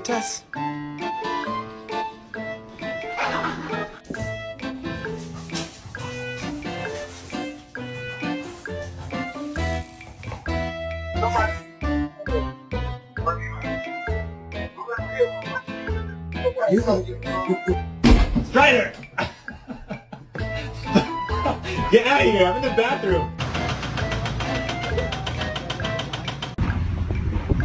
Tess? Strider! Get out of here, I'm in the bathroom.